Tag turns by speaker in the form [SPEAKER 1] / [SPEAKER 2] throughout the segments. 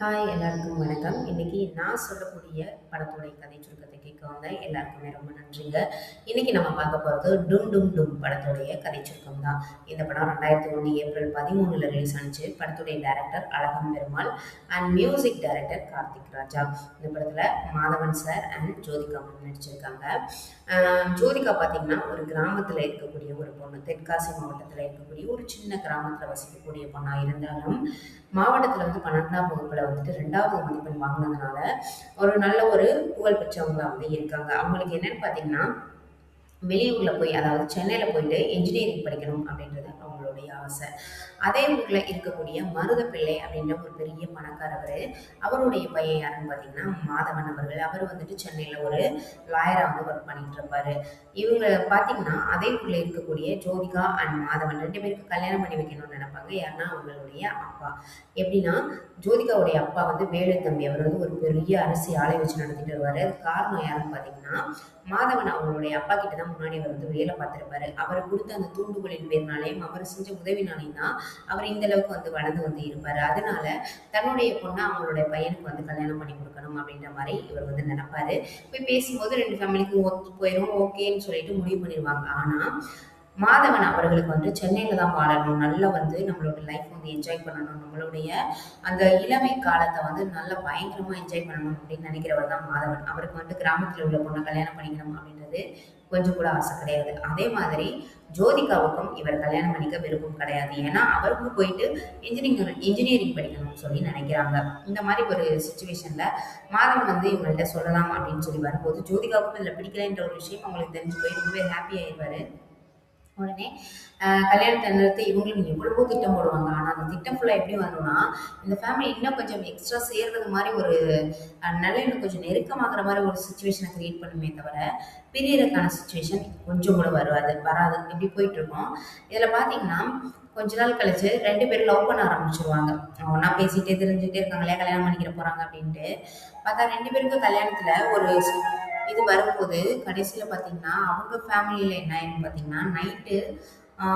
[SPEAKER 1] Hi எல்லாருக்கும் வணக்கம். இன்னைக்கு நான் சொல்லக்கூடிய படத்துடைய கதை சுருக்கத்தை கேட்க வந்தேன். எல்லாருக்குமே ரொம்ப நன்றிங்க. இன்னைக்கு நம்ம பார்க்க போறது டும் டும் டும் படத்துடைய கதை சுருக்கம் தான். இந்த படம் 2001 ஏப்ரல் 13 ரிலீஸ் ஆனிச்சு. படத்துடைய director Azhagam Perumal and music director Karthik Raja. இந்த படத்துல Madhavan sir and Jyothika ma'am நடிச்சிருக்காங்க. ஜோதிகா பார்த்தீங்கன்னா ஒரு கிராமத்துல இருக்கக்கூடிய ஒரு பொண்ணு. தென்காசி மாவட்டத்துல இருக்கக்கூடிய ஒரு சின்ன கிராமத்துல வசிக்கக்கூடிய பொண்ணா இருந்தாலும் மாவட்டத்துல வந்து 12ஆம் வகுப்புல வந்துட்டு 2வது மதிப்பெண் வாங்கினதுனால ஒரு நல்ல ஒரு புகழ் பெற்றவங்களா வந்து இருக்காங்க. அவங்களுக்கு என்னன்னு பார்த்தீங்கன்னா வெளியூர்ல போய் அதாவது சென்னையில போயிட்டு இன்ஜினியரிங் படிக்கணும் அப்படின்றது அவங்களுடைய ஆசை. அதே ஊர்ல இருக்கக்கூடிய மருதப்பிள்ளை அப்படின்ற ஒரு பெரிய பணக்காரவர், அவருடைய பையன் யாருன்னு பார்த்தீங்கன்னா மாதவன் அவர்கள். அவர் வந்துட்டு சென்னையில ஒரு லாயரா வந்து ஒர்க் பண்ணிட்டு இருப்பாரு. இவங்க பார்த்தீங்கன்னா அதே ஊர்ல இருக்கக்கூடிய ஜோதிகா அண்ட் மாதவன் 2 பேருக்கு கல்யாணம் பண்ணி வைக்கணும்னு நினைப்பாங்க. யாருன்னா அவங்களுடைய அப்பா. எப்படின்னா ஜோதிகாவுடைய அப்பா வந்து வேலு தம்பி, அவர் வந்து ஒரு பெரிய அரிசி ஆலை வச்சு நடத்திட்டு வருவாரு. அது காரணம் யாருன்னு பார்த்தீங்கன்னா மாதவன் அவங்களுடைய அப்பா கிட்ட தான் முன்னாடி அவர் வந்து வேலை பார்த்திருப்பாரு. அவர் கொடுத்த அந்த தூண்டுகோலின் பேர்னாலேயும் அவர் செஞ்ச உதவினாலையும் தான் அவர் இந்த அளவுக்கு வந்து வளர்ந்து வந்து இருப்பாரு. அதனால தன்னுடைய பொண்ணை அவங்களுடைய பையனுக்கு வந்து கல்யாணம் பண்ணி கொடுக்கணும் அப்படின்ற மாதிரி இவர் வந்து நினைப்பாரு. போய் பேசும்போது 2 ஃபேமிலிக்கும் ஒத்து போயிடும், ஓகேன்னு சொல்லிட்டு முடிவு பண்ணிடுவாங்க. ஆனா மாதவன் அவர்களுக்கு வந்து சென்னையில தான் வாழணும், நல்லா வந்து நம்மளோட லைஃப் வந்து என்ஜாய் பண்ணணும், நம்மளுடைய அந்த இளமை காலத்தை வந்து நல்லா பயங்கரமா என்ஜாய் பண்ணணும் அப்படின்னு நினைக்கிறவர் தான் மாதவன். அவருக்கு வந்து கிராமத்துல உள்ள பொண்ணை கல்யாணம் பண்ணிக்கணும் அப்படின்றது கொஞ்சம் கூட ஆசை கிடையாது. அதே மாதிரி ஜோதிகாவுக்கும் இவர் கல்யாணம் பண்ணிக்க விருப்பம் கிடையாது. ஏன்னா அவருக்கும் போயிட்டு இன்ஜினியரிங் படிக்கணும்னு சொல்லி நினைக்கிறாங்க. இந்த மாதிரி ஒரு சுச்சுவேஷன்ல மாதவன் வந்து இவங்கள்ட்ட சொல்லலாம் அப்படின்னு சொல்லி வரும்போது ஜோதிகாவுக்கும் இதுல பிடிக்கலைன்ற ஒரு விஷயம் அவங்களுக்கு தெரிஞ்சு போய் ரொம்பவே ஹாப்பி ஆயிடுவாரு. உடனே கல்யாணத்தை நிறுத்தி இவங்களும் எவ்வளவோ திட்டம் போடுவாங்க. ஆனா அந்த திட்டம் ஃபுல்லா எப்படி வரும்னா இந்த ஃபேமிலி இன்னும் கொஞ்சம் எக்ஸ்ட்ரா சேர்றது மாதிரி ஒரு நிலையில கொஞ்சம் நெருக்கமாகிற மாதிரி ஒரு சுச்சுவேஷனை கிரியேட் பண்ணுமே தவிர பிரியறதுக்கான சுச்சுவேஷன் கொஞ்சம் கூட வராது. இப்படி போயிட்டு இருக்கோம். இதுல பாத்தீங்கன்னா கொஞ்ச நாள் கழிச்சு 2 பேரும் லவ் பண்ண ஆரம்பிச்சிருவாங்க. ஒன்னா பேசிட்டே தெரிஞ்சுட்டே இருக்காங்களே கல்யாணம் பண்ணிக்கிற போறாங்க அப்படின்ட்டு பார்த்தா 2 பேருக்கு கல்யாணத்துல ஒரு இது வரும்போது கடைசியில பாத்தீங்கன்னா அவங்க ஃபேமிலியில என்ன ஆயின்னு பாத்தீங்கன்னா நைட்டு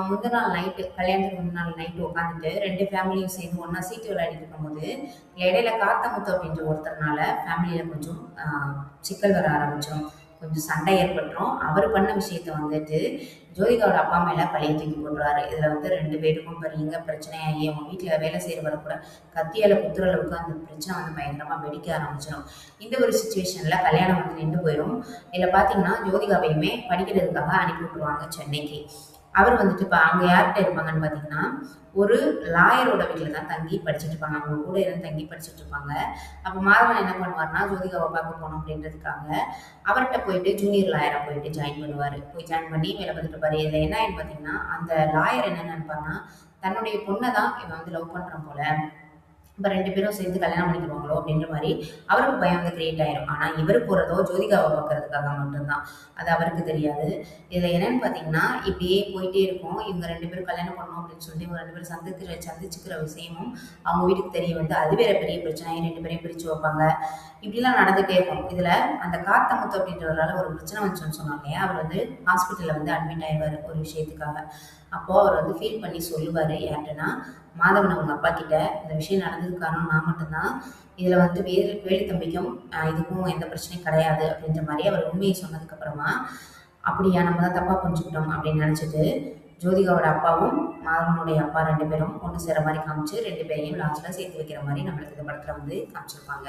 [SPEAKER 1] முந்தின நாள் நைட்டு கல்யாணத்துக்கு முந்தின நாள் நைட்டு உட்காந்துட்டு 2 ஃபேமிலியும் சேர்ந்து ஒன்னா சீட்டு விளையாடிட்டு இருக்கும்போது இடையில காத்தமுத்து அப்படின்ற ஒருத்தர்னால ஃபேமிலியில கொஞ்சம் சிக்கல் வர ஆரம்பிச்சிடும், கொஞ்சம் சண்டை ஏற்பட்டுரும். அவர் பண்ண விஷயத்த வந்துட்டு ஜோதிகாவோட அப்பா மேல பழைய தூக்கி போடுறாரு. இதுல வந்து 2 பேருக்கும் பெரிய பிரச்சனையாகி அவங்க வீட்டுல வேலை செய்யறவரை கூட கத்தியால குத்துற அளவுக்கு அந்த பிரச்சனை வந்து பயங்கரமா வெடிக்க ஆரம்பிச்சிடும். இந்த ஒரு சுச்சுவேஷன்ல கல்யாணம் வந்து நின்று போயிடும். இதுல பாத்தீங்கன்னா ஜோதிகாவையுமே படிக்கிறதுக்காக அனுப்பி விட்டுருவாங்க சென்னைக்கு. அவர் வந்துட்டு இப்போ அங்கே யார்கிட்ட இருப்பாங்கன்னு பார்த்தீங்கன்னா ஒரு லாயரோட வீட்டில் தான் தங்கி படிச்சுட்டு இருப்பாங்க. அவங்க கூட இருந்து தங்கி படிச்சுட்டு இருப்பாங்க. அப்போ மாதவன் என்ன பண்ணுவார்னா ஜோதிகாவை பார்க்க போகணும் அப்படின்றதுக்காக அவர்கிட்ட போயிட்டு ஜூனியர் லாயராக போயிட்டு ஜாயின் பண்ணுவார். போய் ஜாயின் பண்ணி வேலை பார்த்துட்டு இருப்பாரு. இதில் என்ன ஆயின்னு பார்த்தீங்கன்னா அந்த லாயர் என்ன நினைப்பாருன்னா தன்னுடைய பொண்ணை தான் இவன் வந்து லவ் பண்ணுறான் போல, இப்போ 2 பேரும் சேர்ந்து கல்யாணம் பண்ணிக்குவாங்களோ அப்படின்ற மாதிரி அவருக்கு பயம் வந்து கிரியேட் ஆயிரும். ஆனால் இவர் போகிறதோ ஜோதிகாவை பார்க்கறதுக்காக மட்டும்தான். அது அவருக்கு தெரியாது. இதில் என்னன்னு பார்த்தீங்கன்னா இப்படியே போயிட்டே இருக்கும். இவங்க 2 பேரும் கல்யாணம் பண்ணணும் அப்படின்னு சொல்லிட்டு இவங்க 2 பேரும் சந்திச்சுக்கிற விஷயமும் அவங்க வீட்டுக்கு தெரிய வந்து அது வேற பெரிய பிரச்சனை. 2 பேரையும் பிரித்து வைப்பாங்க. இப்படிலாம் நடந்துகிட்டே இருக்கும். இதில் அந்த காத்தமுத்து அப்படின்றவரால் ஒரு பிரச்சனை வந்துச்சுன்னு சொன்னாங்க இல்லையா, அவர் வந்து ஹாஸ்பிட்டலில் வந்து அட்மிட் ஆயிடுவார் ஒரு விஷயத்துக்காக. அப்போது அவர் வந்து ஃபீல் பண்ணி சொல்லுவார் யார்கிட்டனா மாதவன் அவங்க அப்பா கிட்ட இந்த விஷயம் நடந்தது காரணம் நான் மட்டும்தான், இதில் வந்து வேலு தம்பிக்கும் இதுக்கும் எந்த பிரச்சனையும் கிடையாது அப்படின்ற மாதிரி அவர் உண்மையை சொன்னதுக்கு அப்புறமா அப்படியா நம்ம தான் தப்பா புரிஞ்சுக்கிட்டோம் அப்படின்னு நினைச்சிட்டு ஜோதிகாவோட அப்பாவும் மாதவனுடைய அப்பா 2 பேரும் ஒன்று சேர மாதிரி காமிச்சு 2 பேரையும் லாஸ்ட்ல சேர்த்து வைக்கிற மாதிரி நம்மளுக்கு இந்த படத்துல வந்து காமிச்சிருப்பாங்க.